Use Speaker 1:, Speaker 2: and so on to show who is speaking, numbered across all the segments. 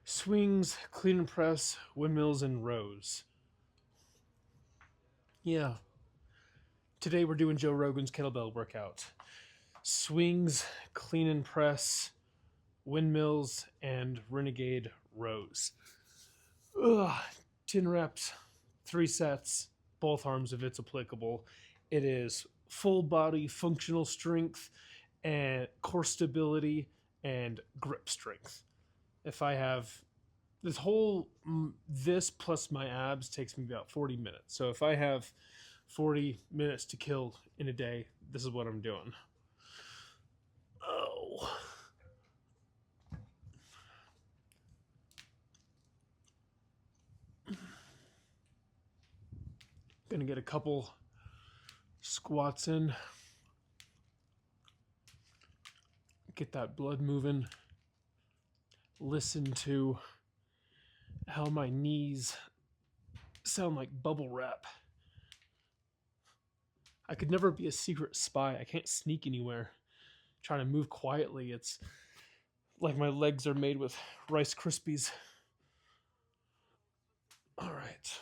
Speaker 1: Swings, clean and press, windmills, and rows. Yeah. Today we're doing Joe Rogan's kettlebell workout. Swings, clean and press, windmills, and Renegade rows. 10 reps, 3 sets, both arms if it's applicable. It is full body functional strength and core stability and grip strength. If I have this plus my abs takes me about 40 minutes. So if I have 40 minutes to kill in a day, this is what I'm doing. Oh. Gonna get a couple squats in. Get that blood moving. Listen to how my knees sound like bubble wrap. I could never be a secret spy. I can't sneak anywhere. Trying to move quietly. It's like my legs are made with Rice Krispies. All right.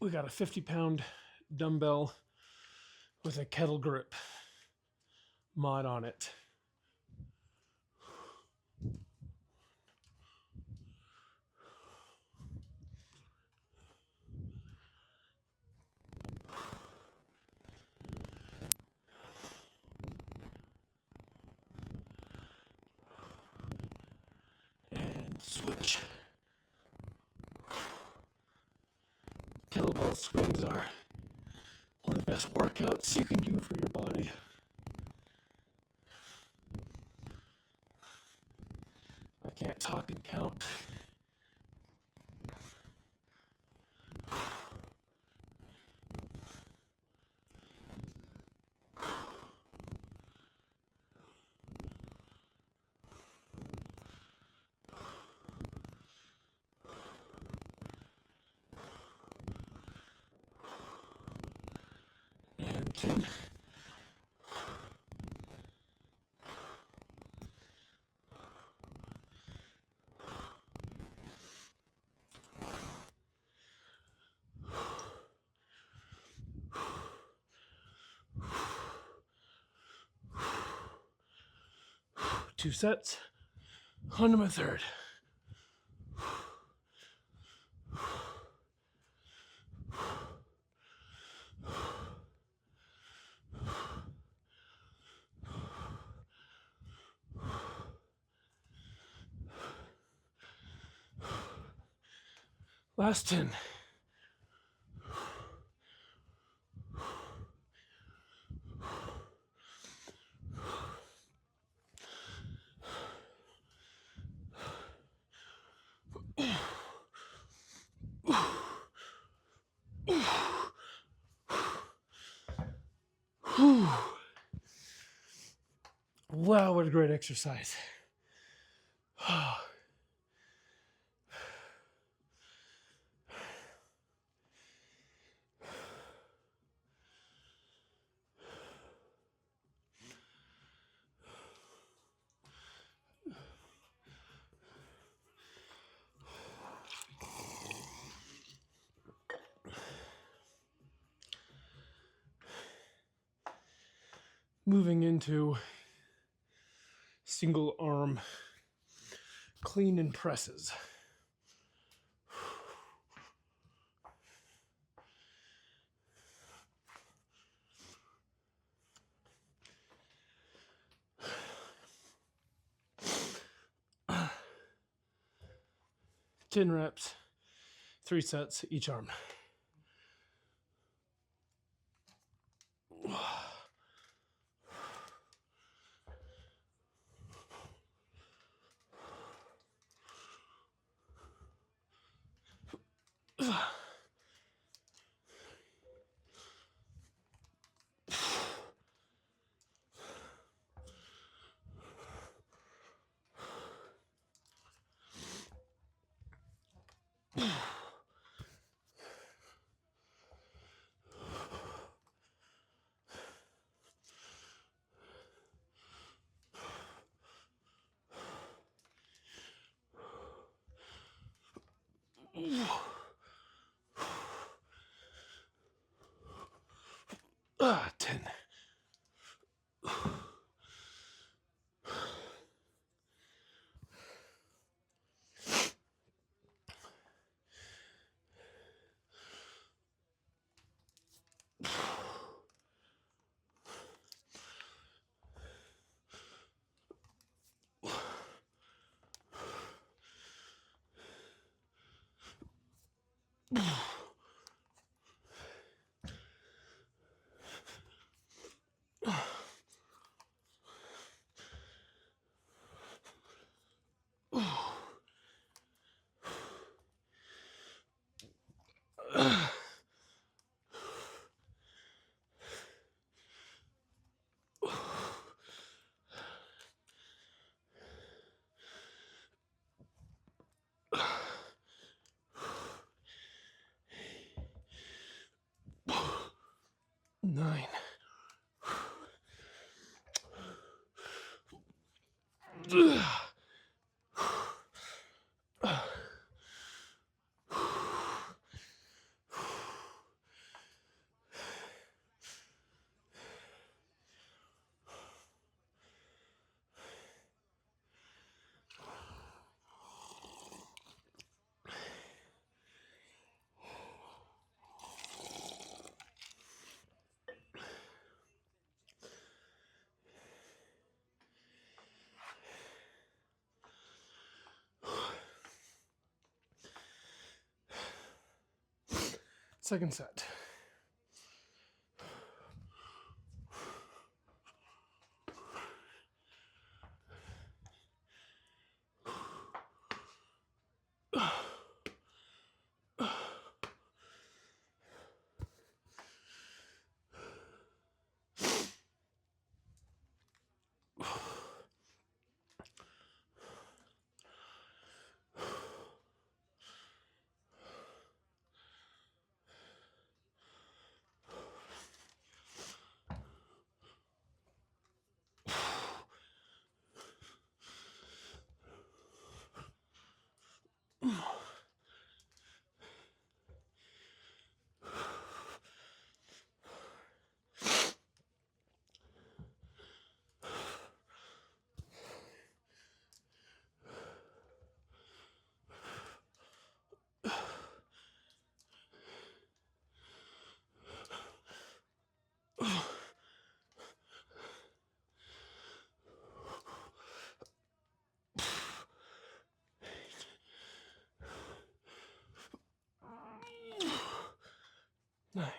Speaker 1: We got a 50-pound dumbbell with a kettle grip mod on it. And switch. Kettlebell swings are one of the best workouts you can do for your body. I can't talk and count. And 10. Two sets. On to my third. Last 10. Wow, what a great exercise. Moving into single arm clean and presses. Ten reps, 3 sets each arm. Nine. 2nd set. Nine.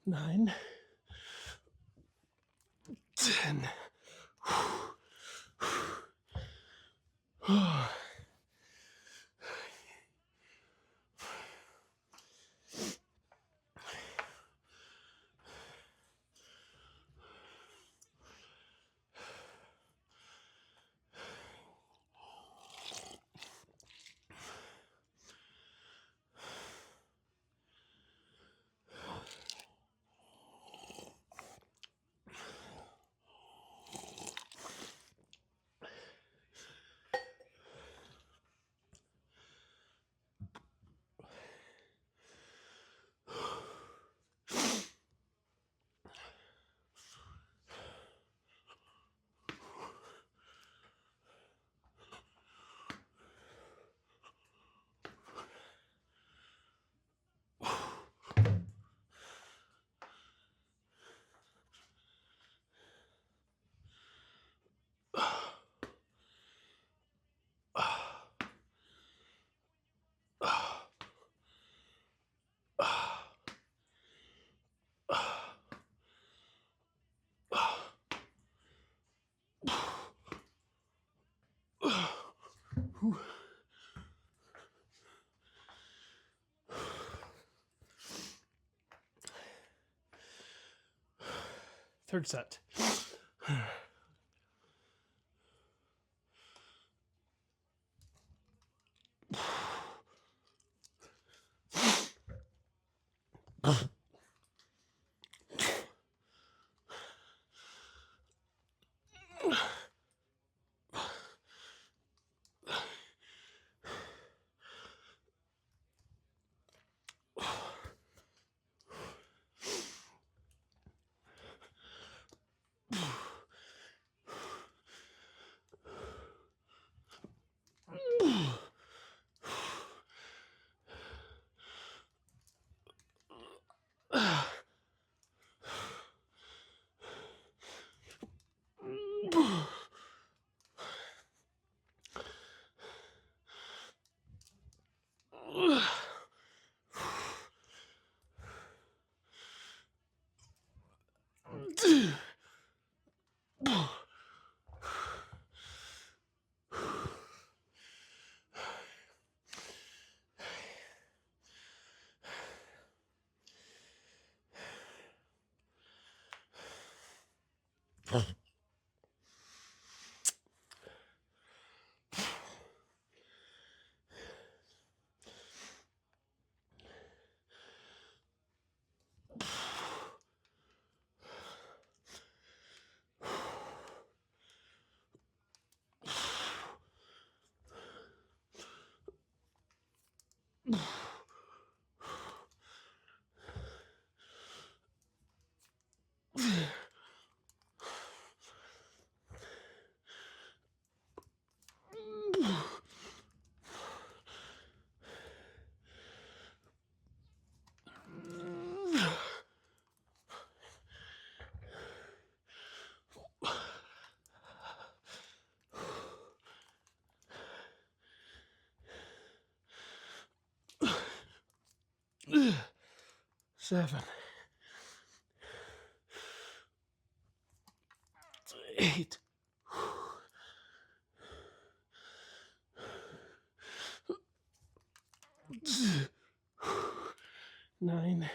Speaker 1: 9. 10. Third set. Seven, 8, 9,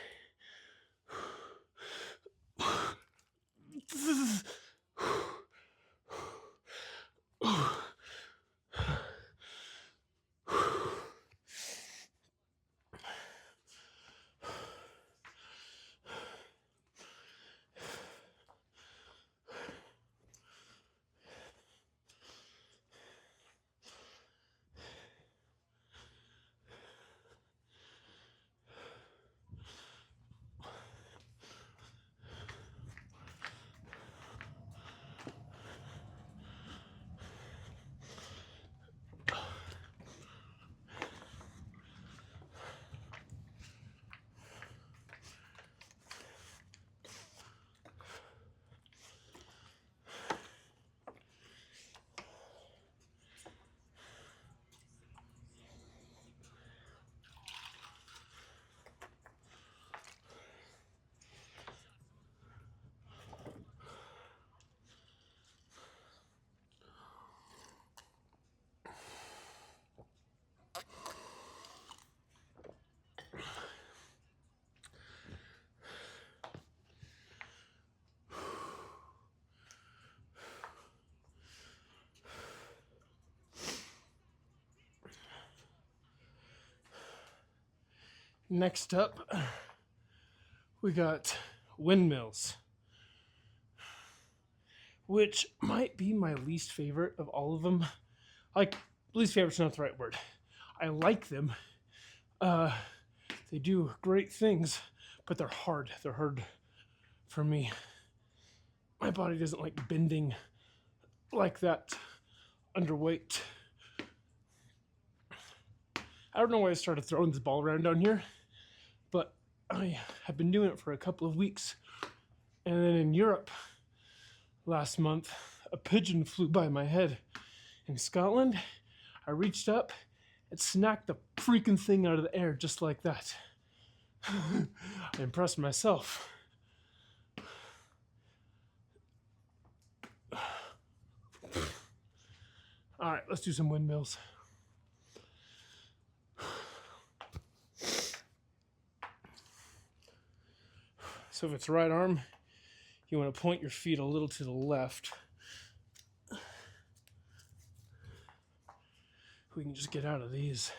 Speaker 1: Next up, we got Windmills, which might be my least favorite of all of them. Like, least favorite's not the right word. I like them. They do great things, but they're hard. They're hard for me. My body doesn't like bending like that underweight. I don't know why I started throwing this ball around down here, but I have been doing it for a couple of weeks. And then in Europe last month, a pigeon flew by my head. In Scotland, I reached up and snacked the freaking thing out of the air just like that. I impressed myself. All right, let's do some windmills. So if it's right arm, You want to point your feet a little to the left. We can just get out of these.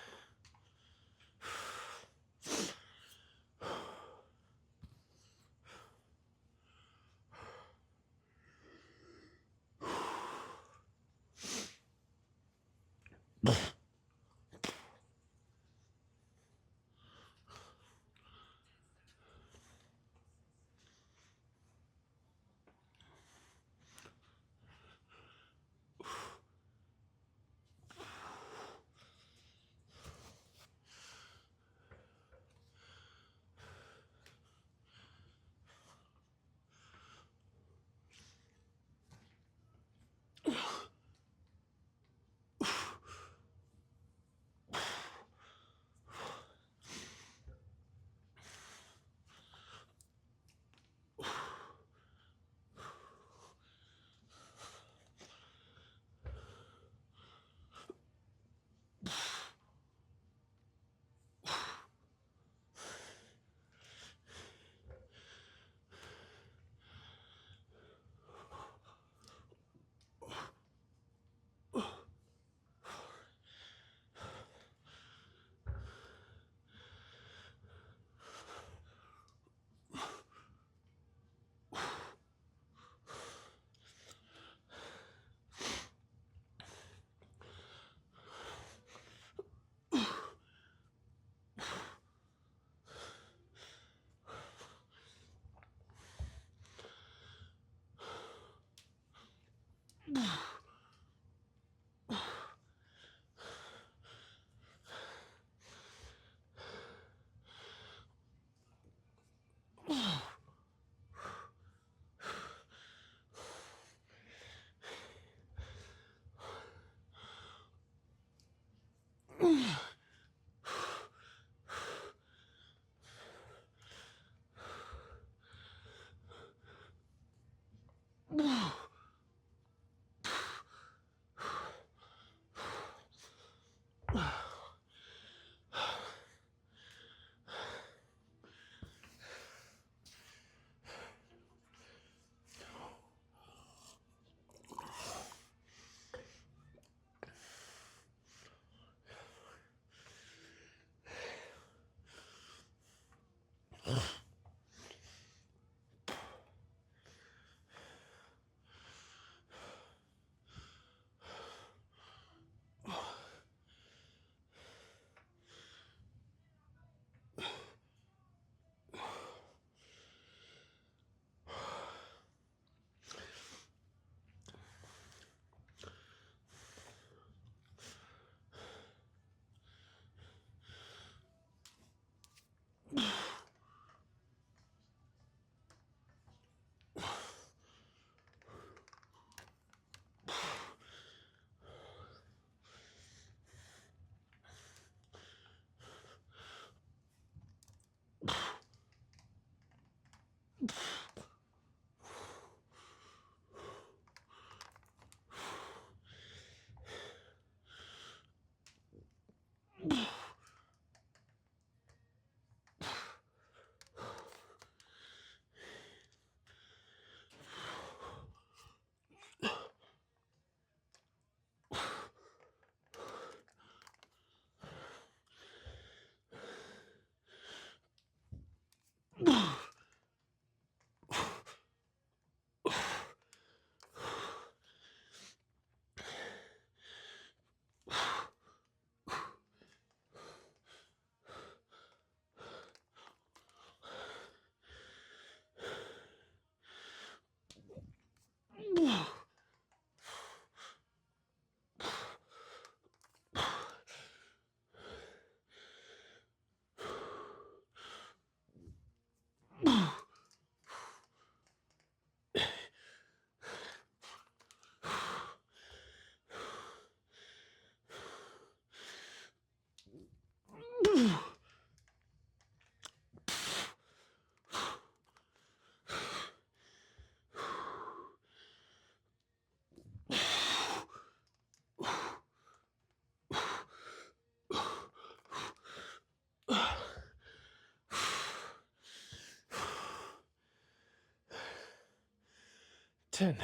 Speaker 1: 10.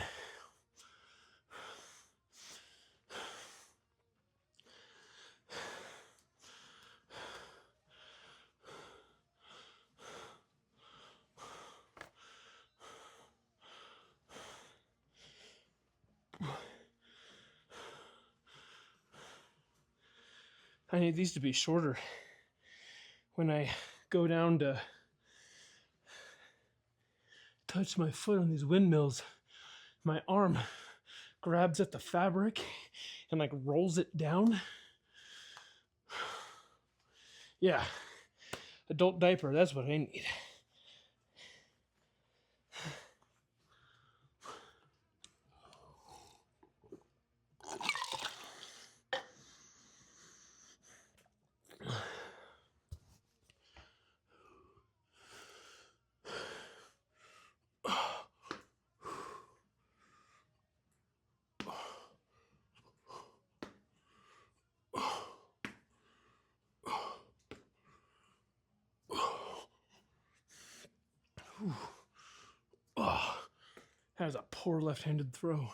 Speaker 1: I need these to be shorter. When I go down to touch my foot on these windmills, my arm grabs at the fabric and like rolls it down. Yeah, adult diaper, that's what I need. Oh, that was a poor left-handed throw.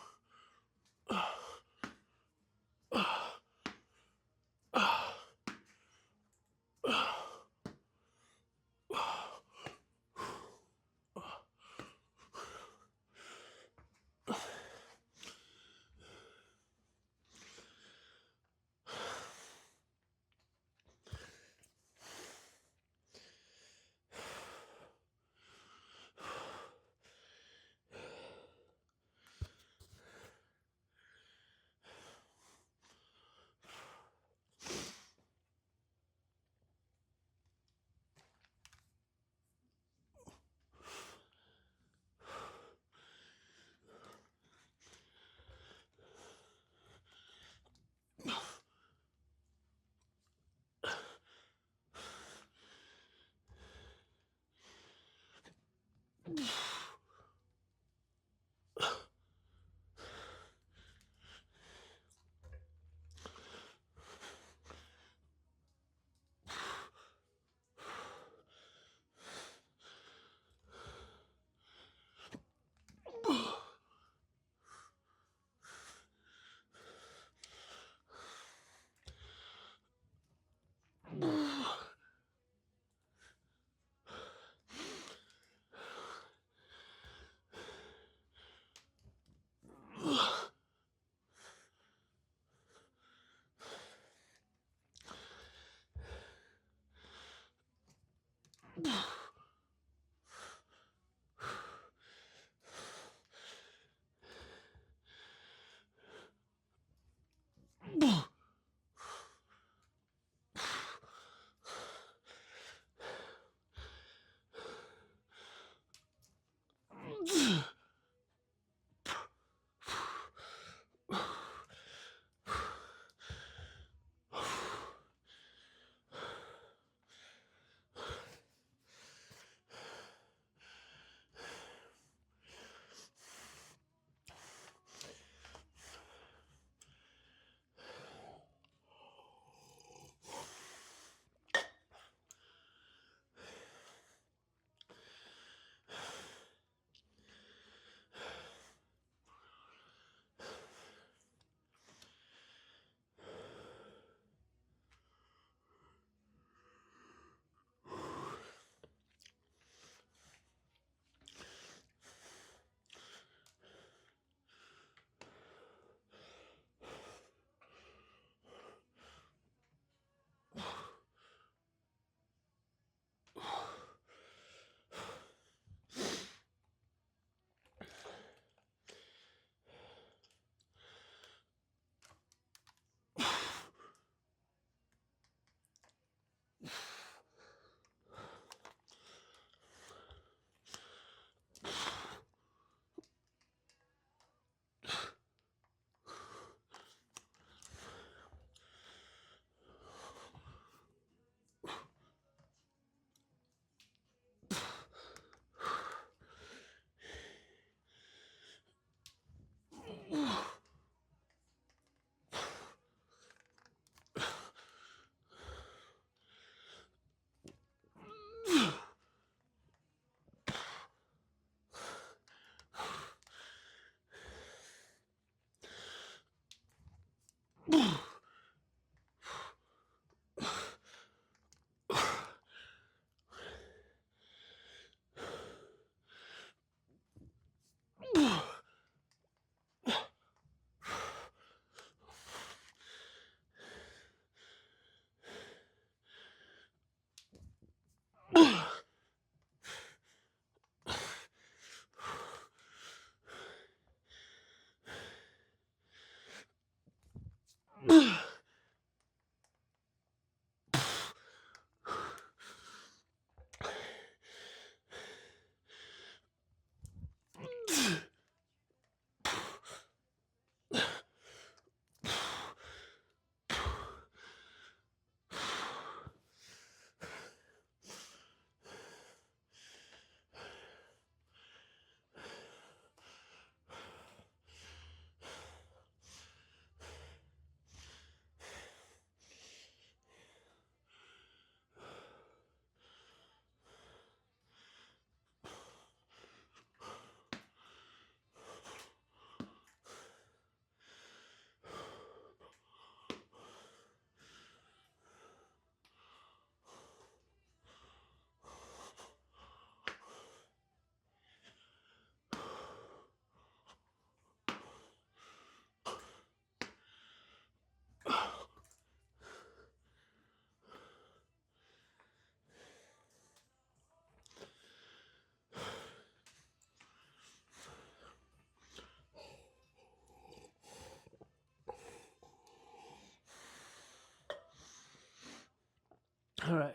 Speaker 1: All right.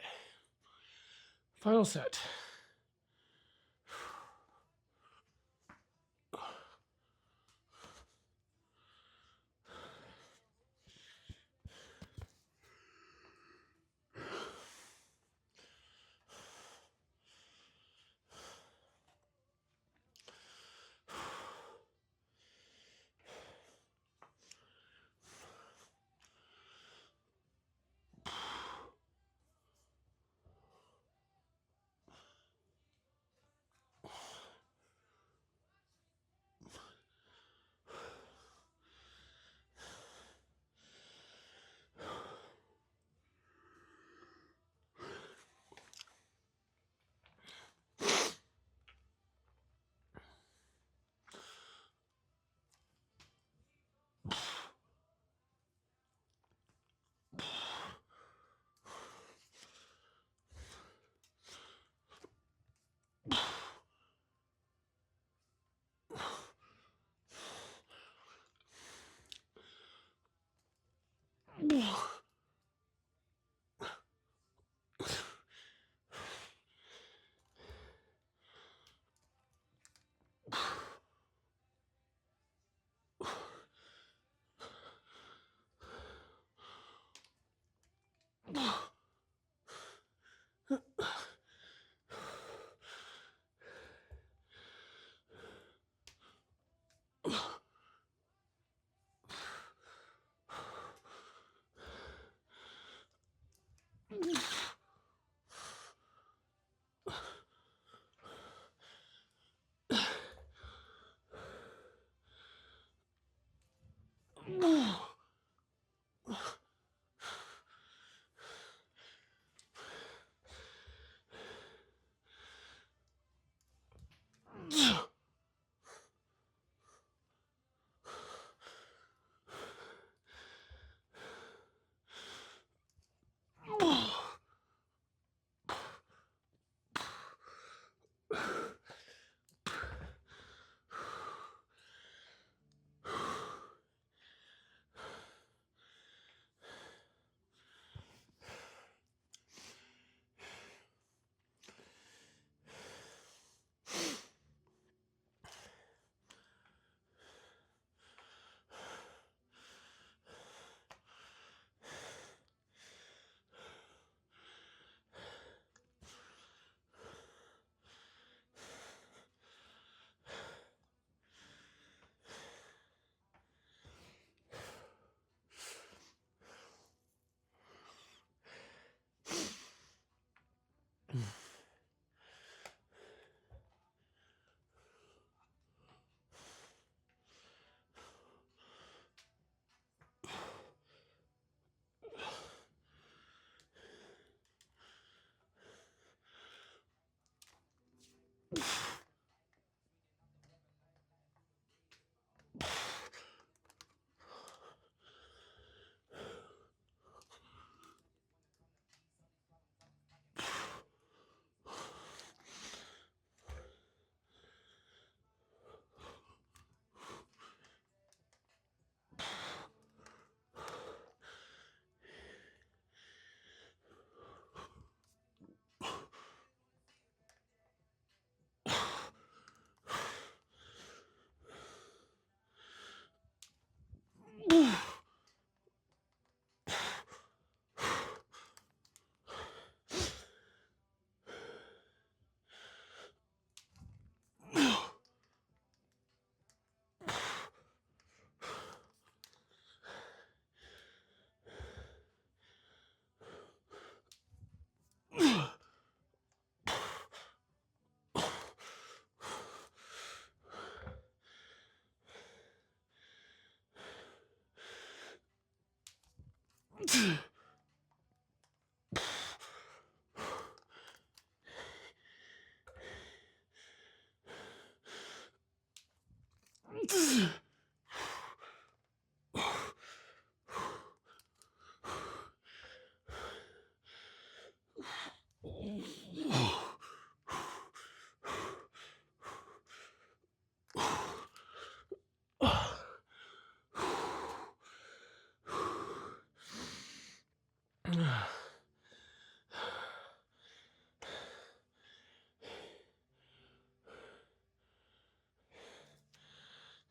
Speaker 1: Final set.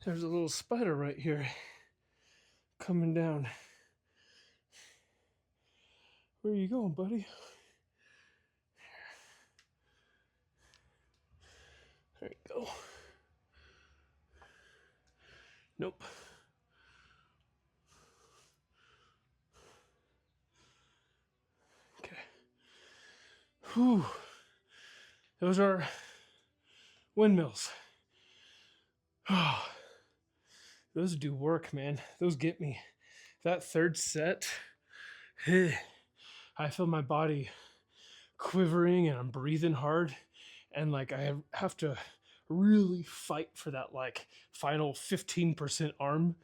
Speaker 1: There's a little spider right here coming down. Where are you going, buddy? There you go. Nope. Okay. Whew. Those are windmills. Oh, those do work, man. Those get me. That third set, I feel my body quivering and I'm breathing hard. And like I have to really fight for that like final 15% arm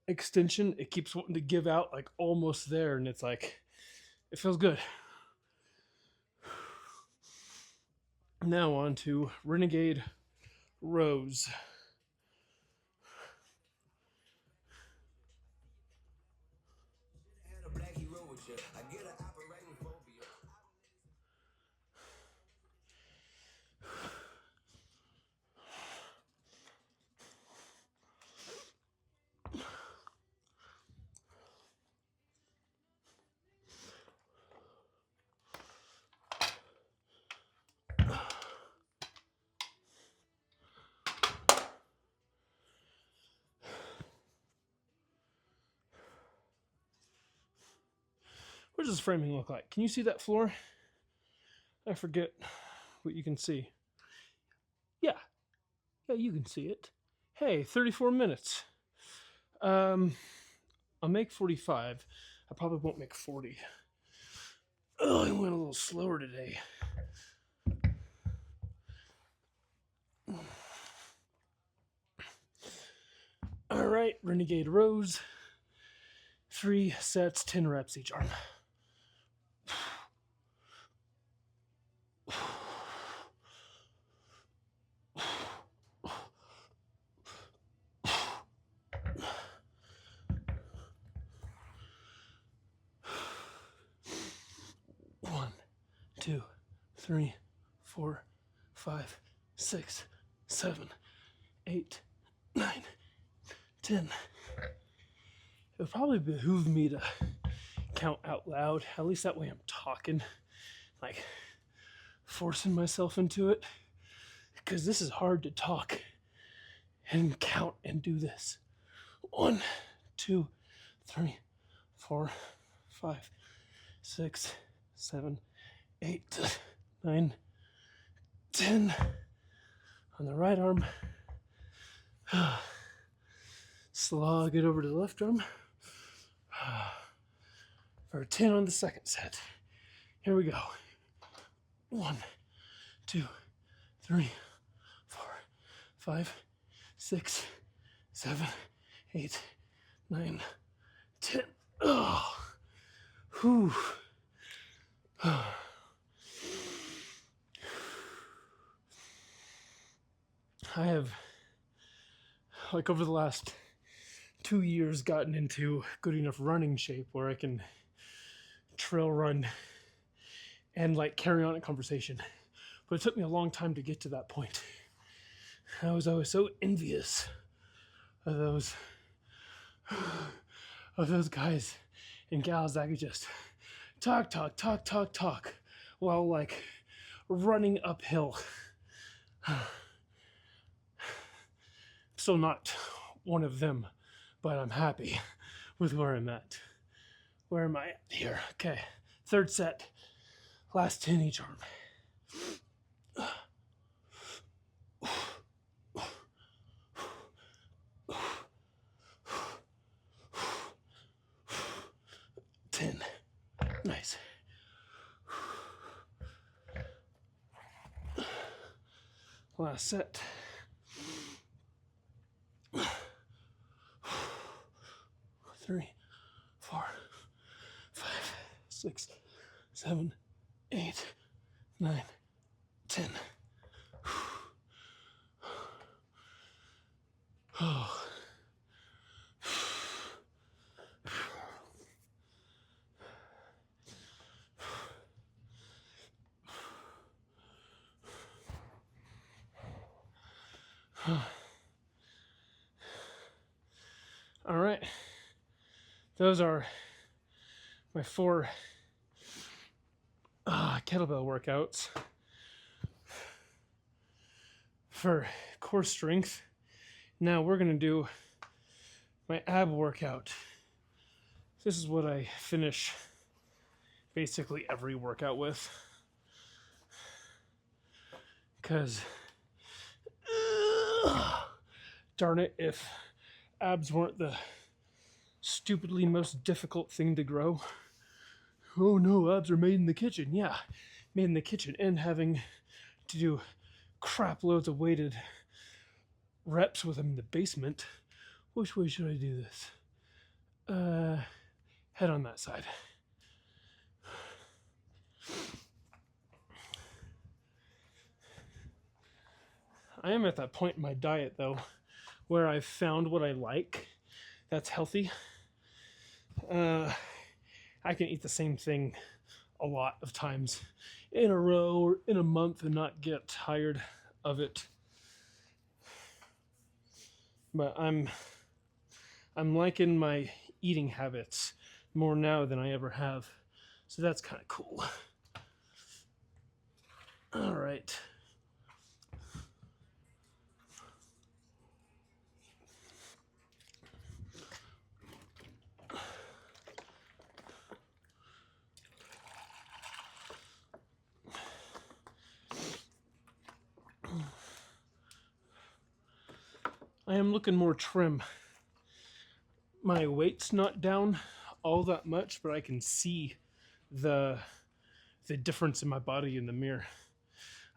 Speaker 1: extension. It keeps wanting to give out like almost there. And it's like, it feels good. Now on to Renegade rows. What does this framing look like? Can you see that floor? I forget what you can see. Yeah, you can see it. Hey, 34 minutes. I'll make 45. I probably won't make 40. Oh, I went a little slower today. All right, Renegade rows. 3 sets, 10 reps each arm. One, 2, 3, 4, 5, 6, 7, 8, 9, 10. It would probably behoove me to count out loud. At least that way I'm talking, like forcing myself into it. Because this is hard to talk and count and do this. 1, 2, 3, 4, 5, 6, 7, 8, 9, 10. On the right arm. Slog it over to the left arm. For a 10 on the second set. Here we go. 1, 2, 3, 4, 5, 6, 7, 8, 9, 10. Oh. Whew. I have, like over the last 2 years, gotten into good enough running shape where I can trail run and like carry on a conversation. But it took me a long time to get to that point. I was always so envious of those guys and gals that could just talk while like running uphill. Still not one of them, but I'm happy with where I'm at. Where am I at here? Okay, third set, last 10 each arm. 10. Nice. Last set. 3, 4, 5, 6, 7, 8, 9, 10. Oh. All right. Those are my 4 kettlebell workouts for core strength. Now we're going to do my ab workout. This is what I finish basically every workout with. Because, darn it, if abs weren't the stupidly most difficult thing to grow. Oh no, abs are made in the kitchen. Yeah, made in the kitchen. And having to do crap loads of weighted reps with them in the basement. Which way should I do this? Head on that side. I am at that point in my diet, though, where I've found what I like that's healthy. I can eat the same thing a lot of times in a row or in a month and not get tired of it. But I'm liking my eating habits more now than I ever have. So that's kind of cool. All right. I am looking more trim. My weight's not down all that much, but I can see the difference in my body in the mirror.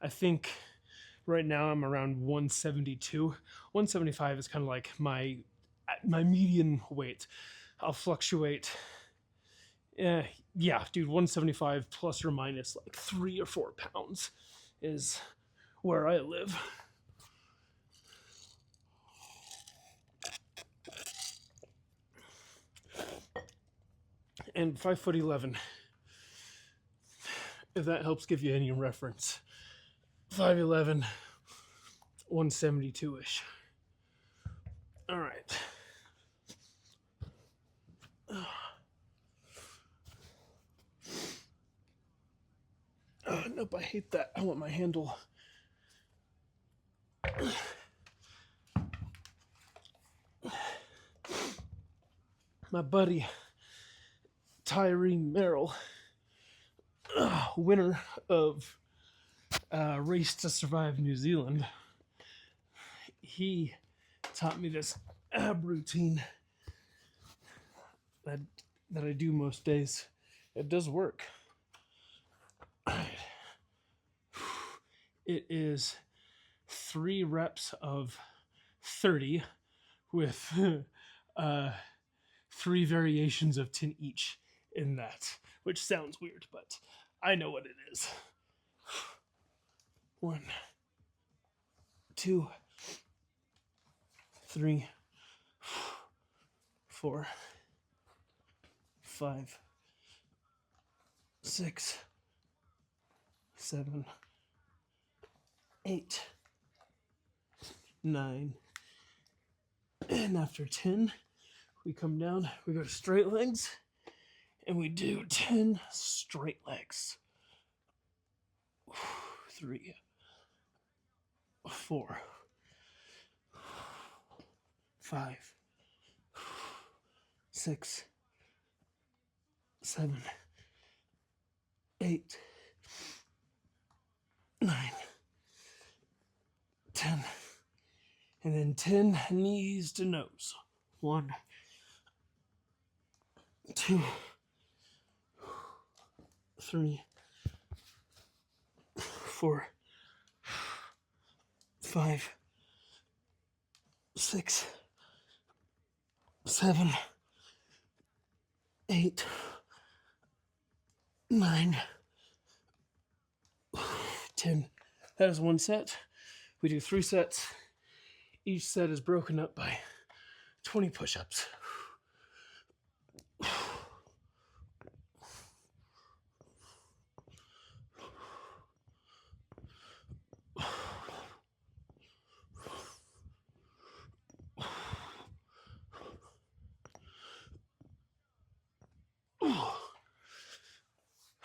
Speaker 1: I think right now I'm around 172. 175 is kind of like my median weight. I'll fluctuate. Yeah, dude, 175 plus or minus like 3 or 4 pounds is where I live. And 5'11", if that helps give you any reference. 5'11", 172-ish. All right. Nope, I hate that. I want my handle. My buddy Tyree Merrill, winner of Race to Survive New Zealand, he taught me this ab routine that I do most days. It does work. It is 3 reps of 30 with 3 variations of 10 each in that, which sounds weird, but I know what it is. 1, 2, 3, 4, 5, 6, 7, 8, 9, and after 10, we come down, we go to straight legs, and we do 10 straight legs. 3, 4, 5, 6, 7, 8, 9, 10. And then 10 knees to nose. 1, 2, 3, 4, 5, 6, 7, 8, 9, 10. That is one set. We do 3 sets. Each set is broken up by 20 push-ups.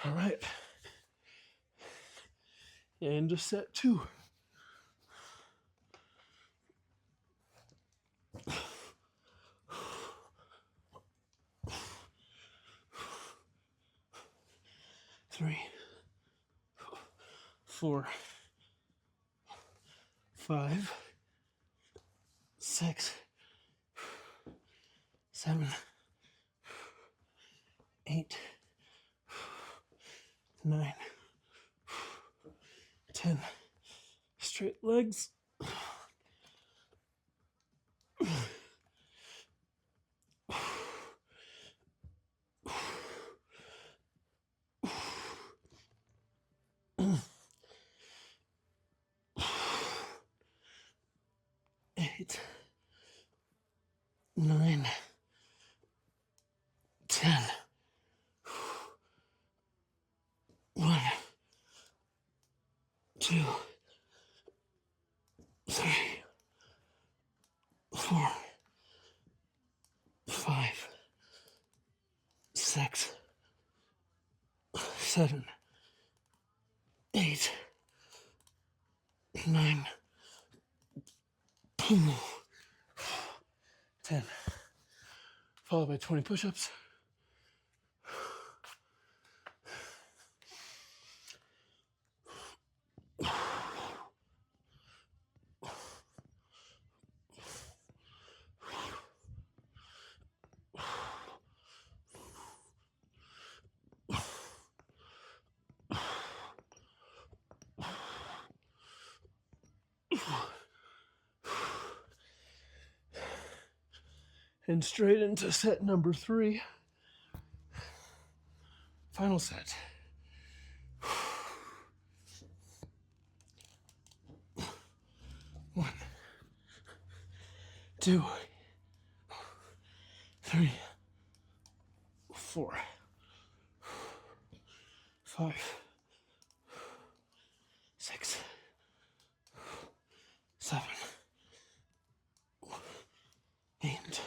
Speaker 1: All right. And set 2. Three, 4, 5, 6, 7, 8, 9, 10. Straight legs. Eight, 9, 10. 1, 2, 3, 4, 5, 6, 7, 8, 9, 10. Followed by 20 push-ups. And straight into set number 3. Final set. 1, 2, 3, 4, 5, 6, 7, 8,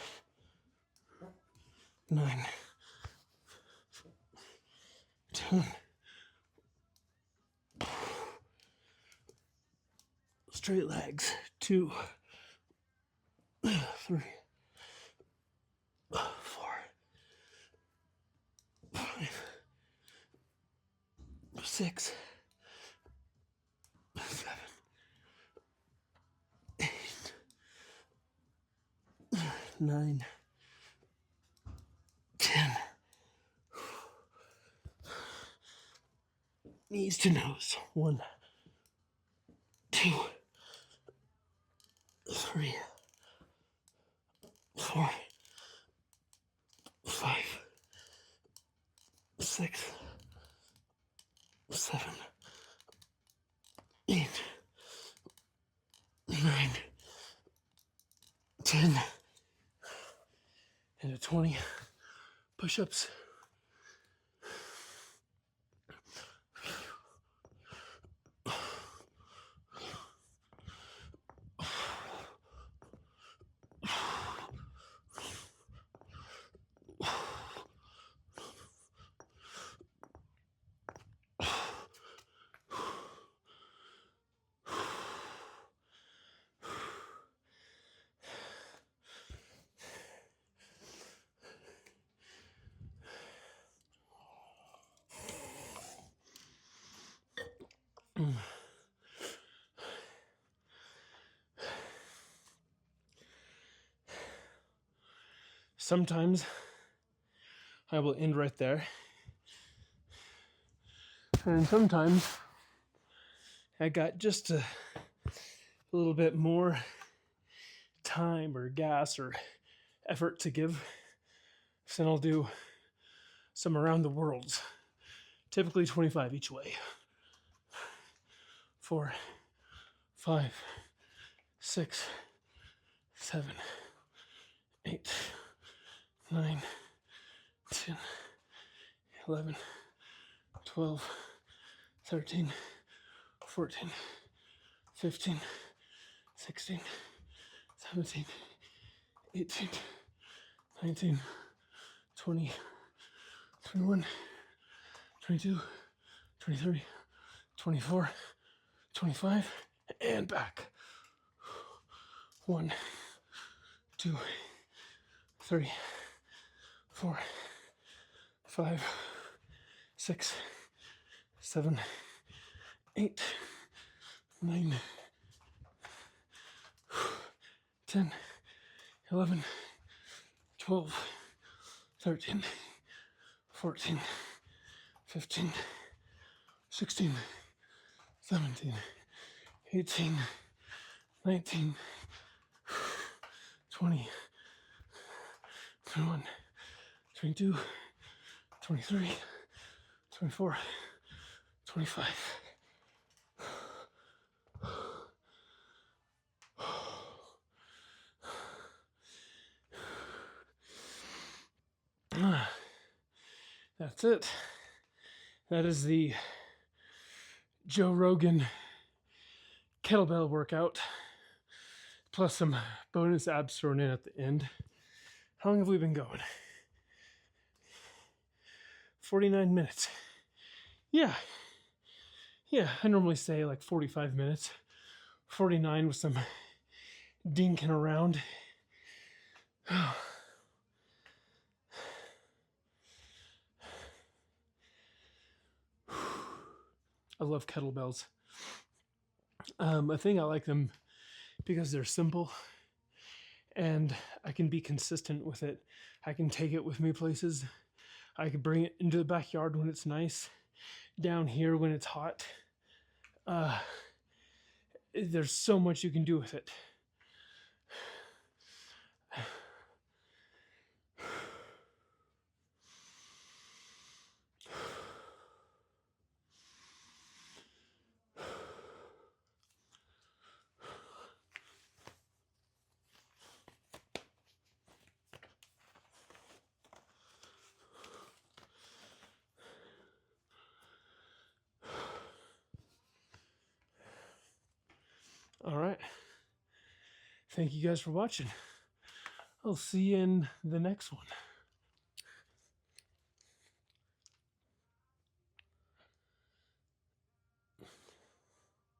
Speaker 1: 9, 10. Straight legs. 2, 3, 4, 5, 6, 7, 8, 9, 10. Knees to nose. 1, 2, 3, 4, 5, 6, 7, 8, 9, 10. And 20 push-ups. Sometimes I will end right there. And sometimes I got just a little bit more time or gas or effort to give. So then I'll do some around the world, typically 25 each way. 4, 5, 6, 7, 8, 9, 10, 11, 12, 13, 14, 15, 16, 17, 18, 19, 20, 21, 22, 23, 24, 25, and back. 1, 2, 3, 4, 5, 6, 7, 8, 9, 10, 11, 12, 13, 14, 15, 16, 17, 18, 19, 20, 21, 22, 23, 24, 25. That's it. That is the Joe Rogan kettlebell workout, plus some bonus abs thrown in at the end. How long have we been going? 49 minutes. Yeah, I normally say like 45 minutes. 49 with some dinking around. I love kettlebells. I think I like them because they're simple and I can be consistent with it. I can take it with me places. I can bring it into the backyard when it's nice, down here when it's hot. There's so much you can do with it. All right. Thank you guys for watching. I'll see you in the next one.